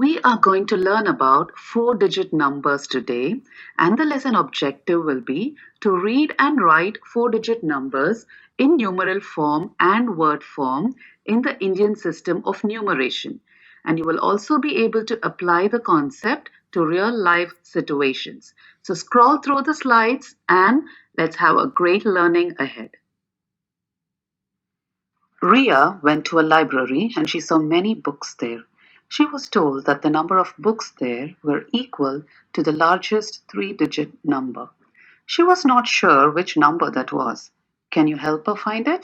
We are going to learn about four-digit numbers today, and the lesson objective will be to read and write four-digit numbers in numeral form and word form in the Indian system of numeration. And you will also be able to apply the concept to real life situations. So scroll through the slides and let's have a great learning ahead. Ria went to a library and she saw many books there. She was told that the number of books there were equal to the largest three-digit number. She was not sure which number that was. Can you help her find it?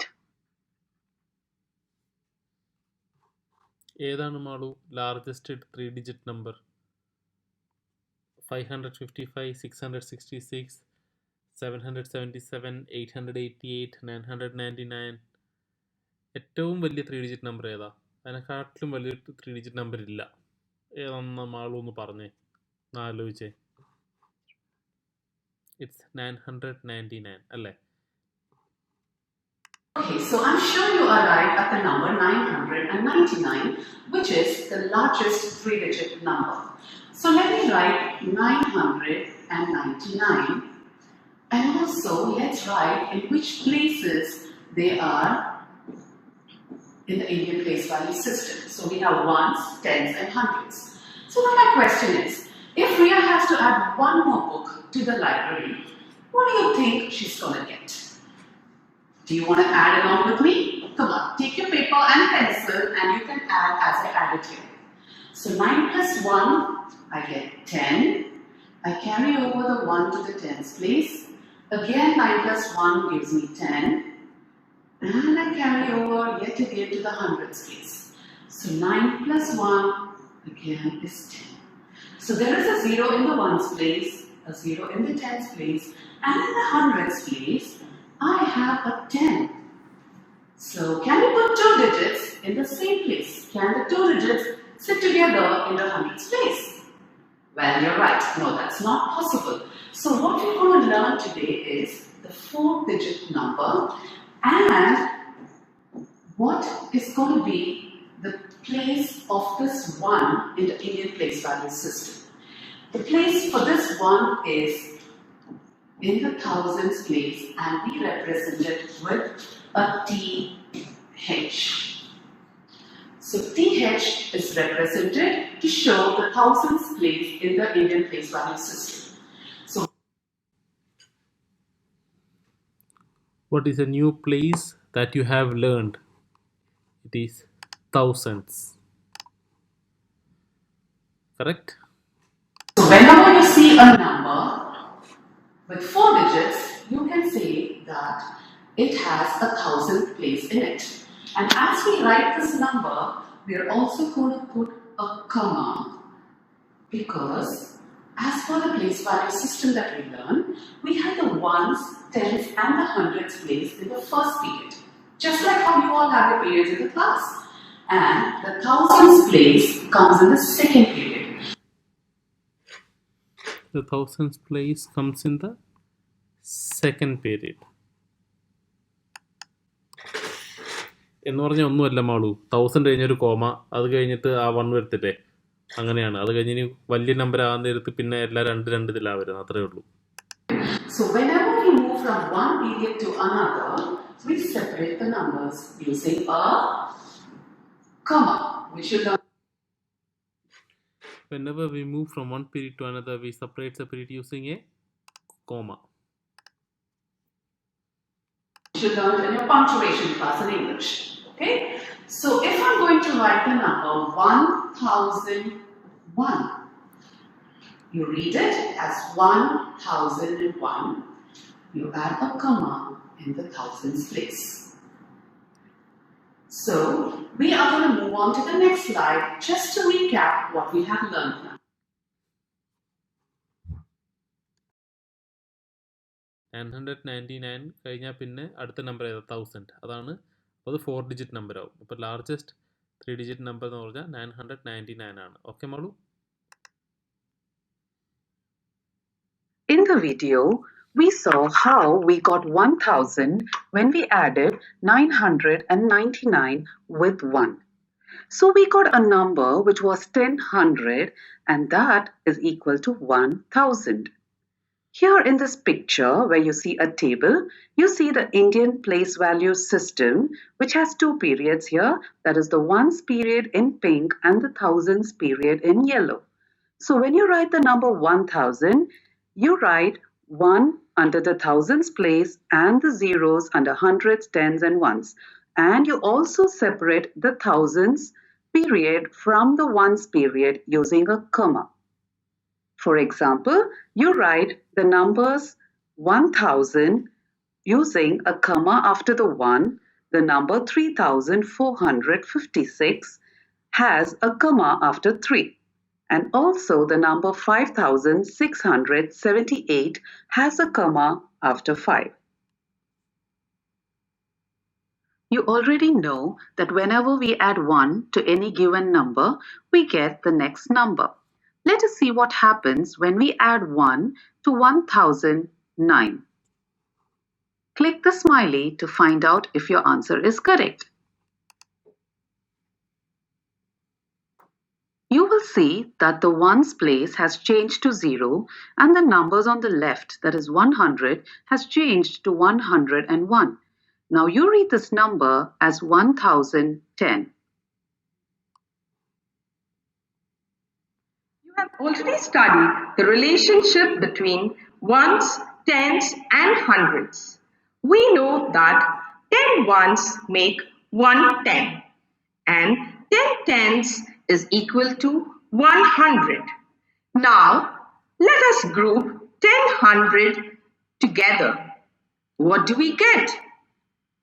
ഏതാണ് Malu largest 3-digit number? 555, 666, 777, 888, 999. ഏറ്റവും വലിയ 3-digit number ഏതാ? അതിനെക്കാട്ടിലും വലിയ 3-digit number ഇല്ല. ഏതാണെന്ന് മാളു ഒന്ന് പറഞ്ഞേ, ഒന്ന് ആലോചിച്ചേ. ഇറ്റ്സ് 999 അല്ലേ? Okay, so I'm sure you arrived at the number 999, which is the largest three-digit number. So let me write 999, and also let's write in which places they are in the Indian place value system. So we have ones, tens, and hundreds. So now my question is, if Ria has to add one more book to the library, what do you think she's going to get? Do you want to add along with me? Come on, take your paper and pencil and you can add as I add it here. So 9 plus 1, I get 10. I carry over the 1 to the tens place. Again 9 plus 1 gives me 10. And I carry over yet again to the hundreds place. So 9 plus 1 again is 10. So there is a 0 in the ones place, a 0 in the tens place, and in the hundreds place, I have a 10. So can we put two digits in the same place? Can the two digits sit together in the hundreds place? Well, you're right. No, that's not possible. So what we're going to learn today is the four-digit number and what is going to be the place of this 1 in the Indian place value system. The place for this 1 is in the thousands place and we represent it with a TH. So TH is represented to show the thousands place in the Indian place value system. So What is a new place that you have learned? It is thousands. Correct? So whenever you see a number with four digits, you can say that it has a thousandth place in it. And as we write this number, we are also going to put a comma because as for the place value system that we learn, we have the ones, tens and the hundreds place in the first period. Just like how you all have your periods in the class. And the thousands place comes in the second period. The thousands place comes in the second period. എന്ന് പറഞ്ഞാൽ ഒന്നുമല്ല മാളു, 1000 കഴിഞ്ഞൊരു comma, അത് കഴിഞ്ഞിട്ട് ആ 1 വരത്തില്ലേ, അങ്ങനെയാണ്. അത് കഴിഞ്ഞ് ഇനി വലിയ നമ്പർ ആകാൻ നേരത്ത് പിന്നെ എല്ലാം രണ്ട് ഇതിലാണ് വരുന്നത്, അത്രേ ഉള്ളൂ. So whenever we move from one period to another, we separate the numbers using a comma. We should learn. Whenever we move from one period to another, we separate using a comma. You should learn in your punctuation class in English. Okay? So if I'm going to write the number 1001, you read it as 1001. You add a comma in the thousands place. So we are going to move on to the next slide just to recap what we have learned now. 999 കഴിഞ്ഞാൽ പിന്നെ അടുത്ത number ഏതാ? 1000. അതാണ്. അത് 4-digit number ആവും. അപ്പോൾ largest 3-digit number എന്ന് പറഞ്ഞാൽ 999 ആണ്. Okay Malu? In the video, we saw how we got 1000 when we added 999 with 1. So we got a number which was 1000 and that is equal to 1000. Here in this picture where you see a table, you see the Indian place value system which has two periods here, that is the ones period in pink and the thousands period in yellow. So when you write the number 1000, you write 1 under the thousands place and the zeros under hundreds, tens and ones. And you also separate the thousands period from the ones period using a comma. For example, you write the numbers 1000 using a comma after the 1. The number 3456 has a comma after 3. And also the number 5678 has a comma after 5. You already know that whenever we add 1 to any given number, we get the next number. Let us see what happens when we add 1 to 1009. Click the smiley to find out if your answer is correct. You will see that the ones place has changed to 0 and the numbers on the left, that is 100, has changed to 101. Now you read this number as 1010. You have already studied the relationship between ones, tens and hundreds. We know that 10 ones make 1 10 and 10 tens is equal to 100. Now let us group 10 together. What do we get?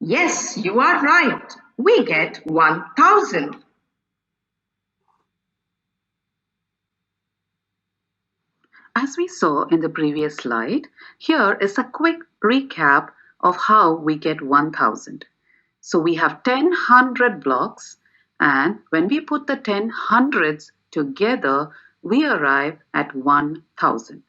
Yes, you are right. We get 1000. As we saw in the previous slide, here is a quick recap of how we get 1000. So we have 10 hundred blocks, and when we put the 10 hundreds together, we arrive at 1000.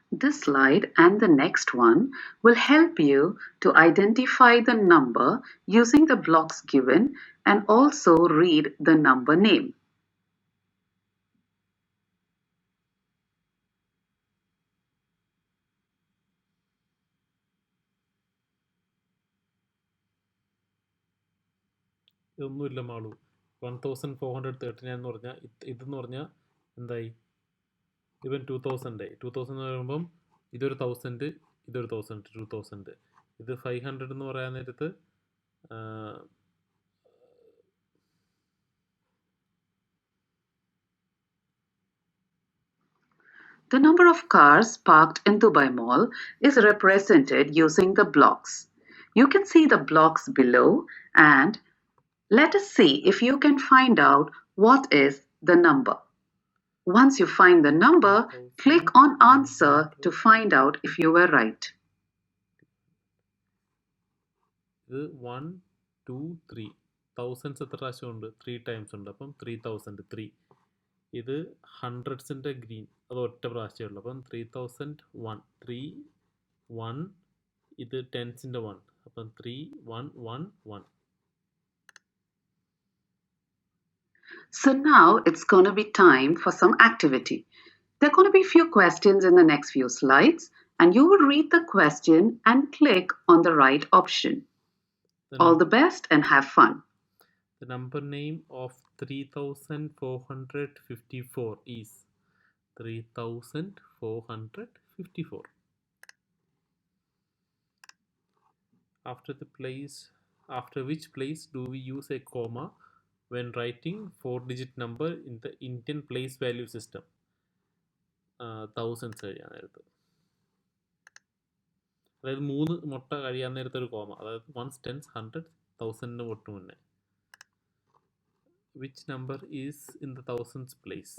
This slide and the next one will help you to identify the number using the blocks given and also read the number name. ഇതൊന്നുമില്ല മാളു 1439 എന്ന് പറഞ്ഞാൽ ഇതെന്ന് പറഞ്ഞാൽ എന്തായി ഇവൻ 2000 എന്ന് പറയുമ്പം ഇതൊരു 1000 ഇതൊരു 2000 ഇത് 500 എന്ന് പറയാൻ നേരത്ത് The number of cars parked in Dubai Mall is represented using the blocks. You can see the blocks below and let us see if you can find out what is the number. Once you find the number, click on answer to find out if you were right. ഇത് 1 2 3 thousands എത്ര പ്രാവശ്യം ഉണ്ട് 3 times ഉണ്ട് അപ്പം 3003 ഇത് ഹൺഡ്രഡ്സിൻ്റെ green അത് ഒറ്റ പ്രാവശ്യമേ ഉള്ളൂ അപ്പം 3001 3 1 ഇത് ടെൻസിൻ്റെ 1 അപ്പം 3111. So now it's going to be time for some activity. There are going to be a few questions in the next few slides and you will read the question and click on the right option. All the best and have fun. The number name of 3454 is 3454. After which place do we use a comma when writing 4-digit number in the Indian place value system? Thousands കഴിയാൻ നേരത്ത്, അതായത് 3 മുട്ട കഴിയാൻ നേരത്തെ ഒരു comma, അതായത് once tense hundred തൗസൻഡിന് തൊട്ട് മുന്നേ. Which number is in the thousands place?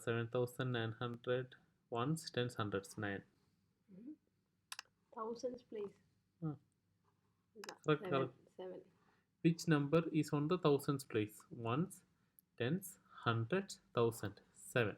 7,900 ones, tens, hundreds, 9. Thousands place. Correct. Which number is on the thousands place? Ones, tens, hundreds, thousand, 7.